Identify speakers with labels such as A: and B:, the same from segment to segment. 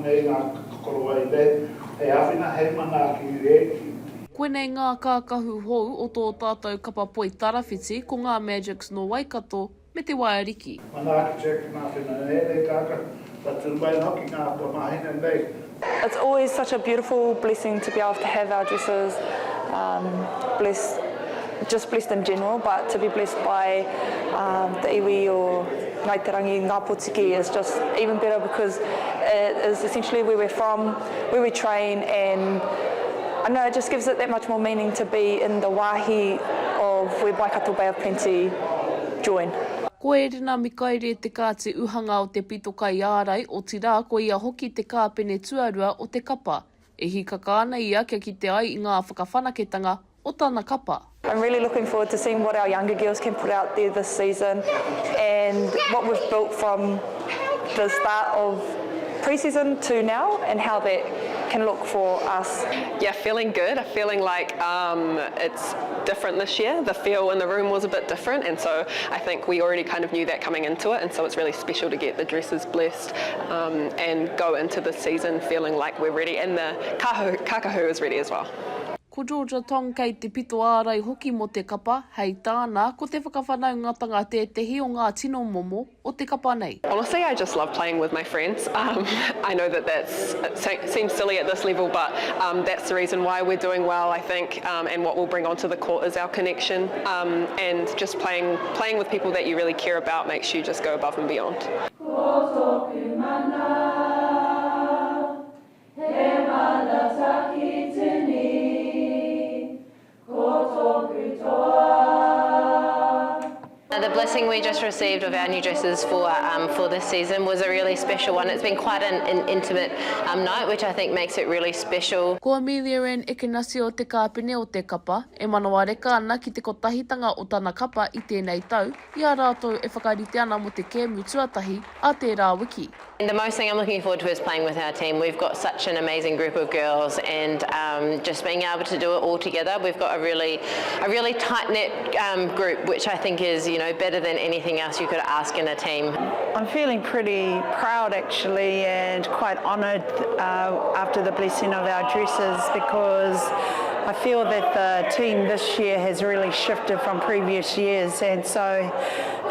A: nei ngā kokoro ai le, hei awhina hei mana ki reki.
B: Koe nei ngā kākahu hou o tō tātou kapa poi tarawhiti ko ngā Magics no Waikato me te Waiariki.
A: Mana ki check ngā whina nei kāka, tatu mai hoki ngā pamahina nei.
C: It's always such a beautiful blessing to be able to have our dresses blessed in general, but to be blessed by the iwi or ngaiterangi, ngā potiki is just even better because it is essentially where we're from, where we train, and I know it just gives it that much more meaning to be in the wāhi of where Waikato Bay of Plenty join.
B: Ko e rina mikaere te kā te uhanga o te pito kai ārai o tira ko ia hoki te kāpene tuarua o te kapa. E hikaka ana ia kia ki te ai i ngā whakawhanaketanga o tāna kapa.
C: I'm really looking forward to seeing what our younger girls can put out there this season and what we've built from the start of pre-season to now and how that can look for us.
D: Yeah, feeling good. Feeling like it's different this year. The feel in the room was a bit different, and so I think we already kind of knew that coming into it, and so it's really special to get the dresses blessed and go into the season feeling like we're ready, and the kākahu is ready as well.
B: Ko Georgia Tong kei te pito ārai hoki mo te kapa, hei tāna, ko te whakawhanaungatanga tehi o ngā tino momo o te kapa nei.
D: Honestly, I just love playing with my friends. I know that it seems silly at this level, but that's the reason why we're doing well, I think, and what we'll bring onto the court is our connection, and just playing with people that you really care about makes you just go above and beyond.
E: The blessing we just received of our new dresses for this season was a really special one. It's been quite an intimate night, which I think makes it really special.
B: Ko Ameliaranne Ekenasio o te kāpene o te kapa, e manawa reka ana ki te kotahitanga o tāna kapa i tēnei tau, i a rātou e whakarite ana mo te kēmu tuatahi a te rā wiki.
E: And the most thing I'm looking forward to is playing with our team. We've got such an amazing group of girls, and just being able to do it all together. We've got a really tight-knit group, which I think is, better than anything else you could ask in a team.
F: I'm feeling pretty proud actually, and quite honoured after the blessing of our dresses, because I feel that the team this year has really shifted from previous years, and so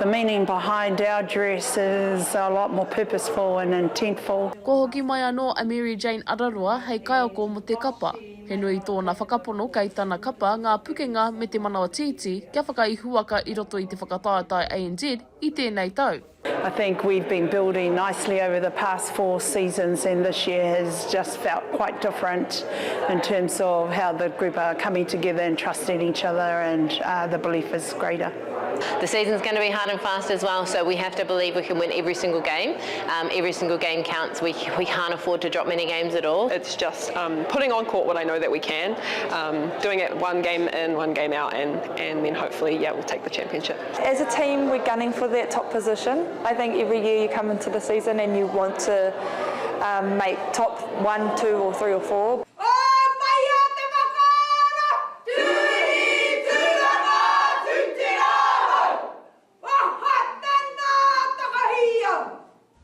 F: the meaning behind our dress is a lot more purposeful and intentful.
B: Ko hoki mai anō a Mary Jane Ararua hei kaioko mo te kapa. He nui tōna whakapono kei tāna kapa ngā pukenga me te manawa titi kia whakaihuaka i roto i te whakataetai ANZ i tēnei tau.
F: I think we've been building nicely over the past 4 seasons, and this year has just felt quite different in terms of how the group are coming together and trusting each other, and the belief is greater.
E: The season's going to be hard and fast as well, so we have to believe we can win every single game. Every single game counts. We can't afford to drop many games at all.
D: It's just putting on court what I know that we can, doing it one game in, one game out, and then hopefully, we'll take the championship.
C: As a team, we're gunning for that top position. I think every year you come into the season and you want to make top 1, 2 or 3 or 4.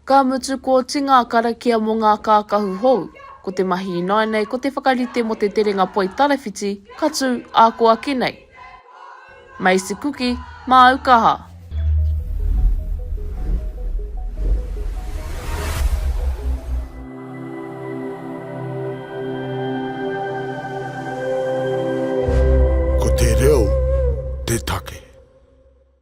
B: Ka mutu ko tinga karakia mo ngā kākahu hou. Ko te mahi nei ko te whakarite mo te terenga poi tarawhiti, katu a koa kinei. Macie Kuki, mā Aukaha.
G: Ko te reo, te take.